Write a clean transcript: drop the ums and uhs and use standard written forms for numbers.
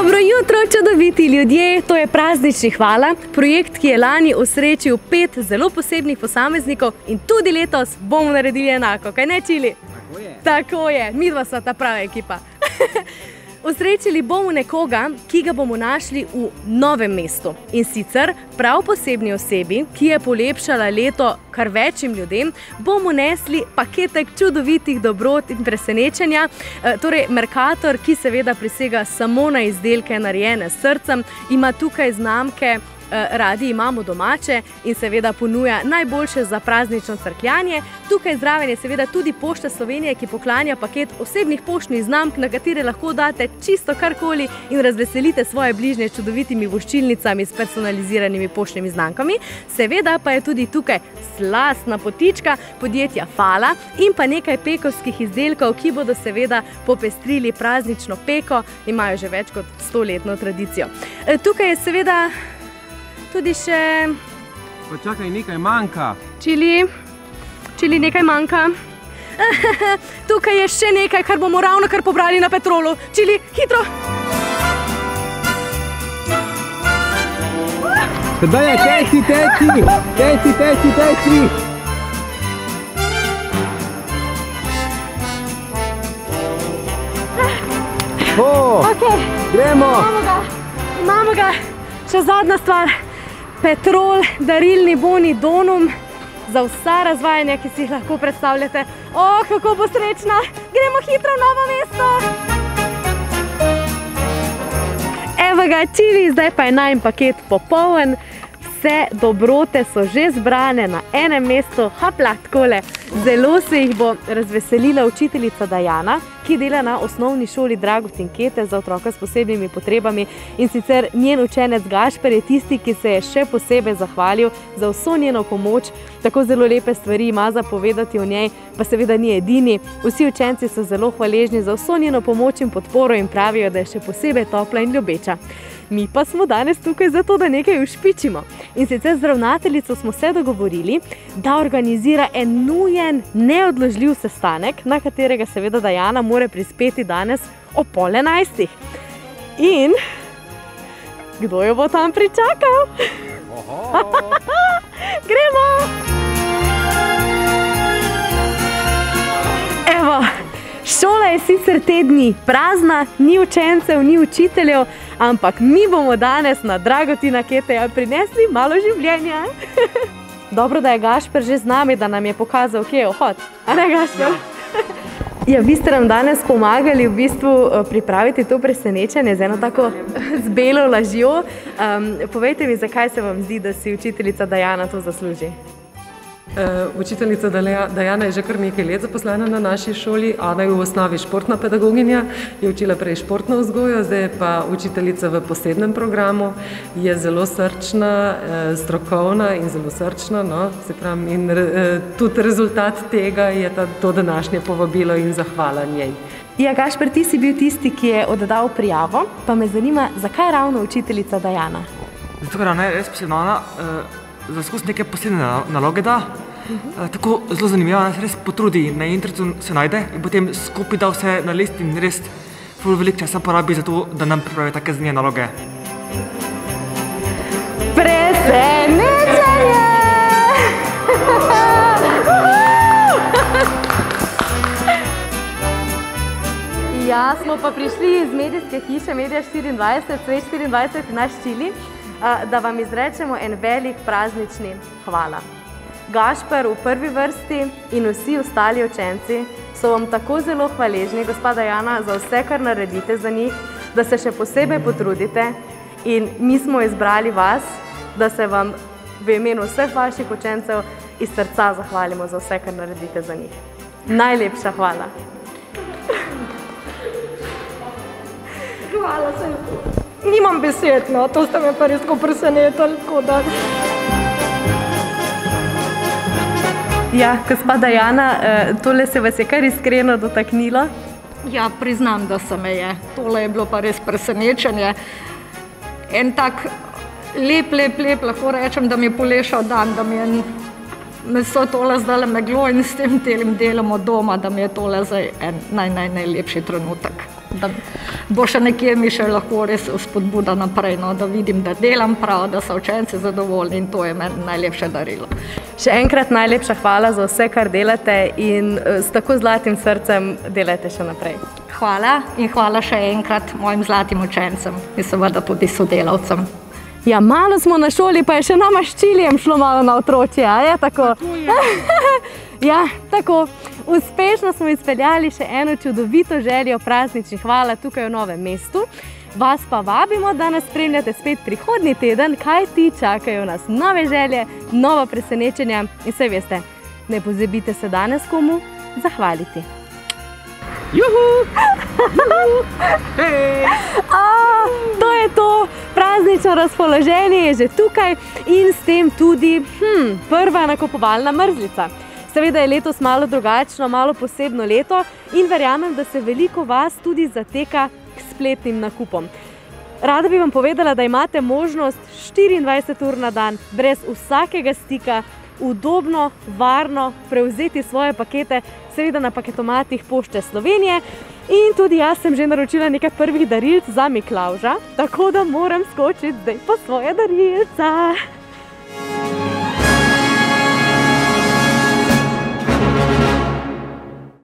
Dobro jutro, čudoviti ljudje, to je praznični hvala, projekt, ki je lani osrečil 5 zelo posebnih posameznikov in tudi letos bomo naredili enako, kaj ne, Čili? Tako je. Tako je, midva sva ta prava ekipa. Osrečili bomo nekoga, ki ga bomo našli v novem mestu. In sicer prav posebni osebi, ki je polepšala leto kar večjim ljudem, bomo nesli paketek čudovitih dobrot in presenečenja. Torej, Mercator, ki seveda prisega samo na izdelke narejene s srcem, ima tukaj znamke Radi imamo domače in seveda ponuja najboljše za praznično crkljanje. Tukaj zraven je seveda tudi Pošta Slovenije, ki poklanja paket osebnih poštnih znamk, na katere lahko date čisto karkoli in razveselite svoje bližnje s čudovitimi voščilnicami s personaliziranimi poštnimi znamkami. Seveda pa je tudi tukaj slastna potička podjetja Fala in pa nekaj pekovskih izdelkov, ki bodo seveda popestrili praznično peko, imajo že več kot 100-letno tradicijo. Tukaj je seveda tudi še... Počakaj, nekaj manjka. Čili, nekaj manjka. Tukaj je še nekaj, kar bomo ravnokar pobrali na Petrolu. Čili, hitro! Sedaj je, teči! Gremo! Imamo ga! Še zadnja stvar. Petrol, darilni boni Donum za vsa razvajanja, ki si jih lahko predstavljate. Kako bo srečna! Gremo hitro v Novo mesto! Evo ga, Čili, zdaj pa je najin paket popoln. Vse dobrote so že zbrane na enem mestu. Hopla, takole. Zelo se jih bo razveselila učiteljica Dajana, ki dela na osnovni šoli Dragotin Kete za otroka s posebnimi potrebami. In sicer njen učenec Gašper je tisti, ki se je še posebej zahvalil za vso njeno pomoč. Tako zelo lepe stvari ima za povedati o njej, pa seveda ni edini. Vsi učenci so zelo hvaležni za vso njeno pomoč in podporo in pravijo, da je še posebej topla in ljubeča. Mi pa smo danes tukaj zato, da nekaj ušpičimo. In sicer z ravnateljico smo se dogovorili, da organizira en nujen, neodložljiv sestanek, na katerega seveda Dajana mora prispeti danes ob 10:30. In kdo jo bo tam pričakal? Gremo! Evo, šola je sicer te dni prazna, ni učencev, ni učiteljev, ampak mi bomo danes na Dragotina Keteja prinesli malo življenja. Dobro, da je Gašper že z nami, da nam je pokazal, kje je vhod. A ne, Gašper? Ja, vi ste nam danes pomagali v bistvu pripraviti to presenečenje z eno tako z belo lažjo. Povejte mi, zakaj se vam zdi, da si učiteljica Dajana to zasluži? Učiteljica Dajana je že kar nekaj let zaposlena na naši šoli. Ana je v osnovi športna pedagoginja, je učila prej športno vzgojo, zdaj je pa učiteljica v posebnem programu. Je zelo srčna, strokovna in zelo srčna, no, se pravi, in tudi rezultat tega je to današnje povabilo in zahvala njej. Ja, Gašper, ti si bil tisti, ki je oddal prijavo, pa me zanima, zakaj ravno učiteljica Dajana? Zato, ker ona je res posebna, za skozi neke posebne naloge da, tako zelo zanimivo, ona se res potrudi, na internetu se najde in potem skupaj da vse na list in res ful veliko časa porabi za to, da nam pripravi take zanimive naloge. Presenečenje! Ja, smo pa prišli iz medijske hiše Media 24, Svet 24 naš Čili, da vam izrečemo en velik praznični hvala. Gašper v prvi vrsti in vsi ostali učenci so vam tako zelo hvaležni, gospa Dajana, za vse, kar naredite za njih, da se še posebej potrudite in mi smo izbrali vas, da se vam v imenu vseh vaših učencev iz srca zahvalimo za vse, kar naredite za njih. Najlepša hvala. Hvala se. Nimam besed, no, to ste me pa res ko presenetili, tako da... Ja, gospa Dajana, tole se vas je kar iskreno dotaknilo? Ja, priznam, da se me je. Tole je bilo pa res presenečenje. En tak lep, lahko rečem, da mi je polešal dan, da mi je meso tole zdaj meglo in s tem telim delom od doma, da mi je tole zdaj en najlepši trenutek. da bo še nekje mi še lahko res spodbuda naprej, no, da vidim, da delam prav, da so učenci zadovoljni in to je meni najlepše darilo. Še enkrat najlepša hvala za vse, kar delate in s tako zlatim srcem delajte še naprej. Hvala in hvala še enkrat mojim zlatim učencem in seveda tudi sodelavcem. Ja, malo smo na šoli, pa je še nama s Čilijem šlo malo na otročje, a je tako? Ja, tako. Uspešno smo izpeljali še eno čudovito željo prazničnih hvala tukaj v Novem mestu. Vas pa vabimo, da nas spremljate spet prihodnji teden, kaj ti čakajo nas nove želje, nova presenečenja in saj veste, ne pozabite se danes komu zahvaliti. Juhu! Hej! To je to, praznično razpoloženje je že tukaj in s tem tudi prva nakupovalna mrzlica. Seveda je letos malo drugačno, malo posebno leto in verjamem, da se veliko vas tudi zateka k spletnim nakupom. Rada bi vam povedala, da imate možnost 24 ur na dan, brez vsakega stika, udobno, varno prevzeti svoje pakete, seveda na paketomatih Pošte Slovenije. In tudi jaz sem že naročila nekaj prvih darilc za Miklavža, tako da moram skočiti zdaj po svoje darilca.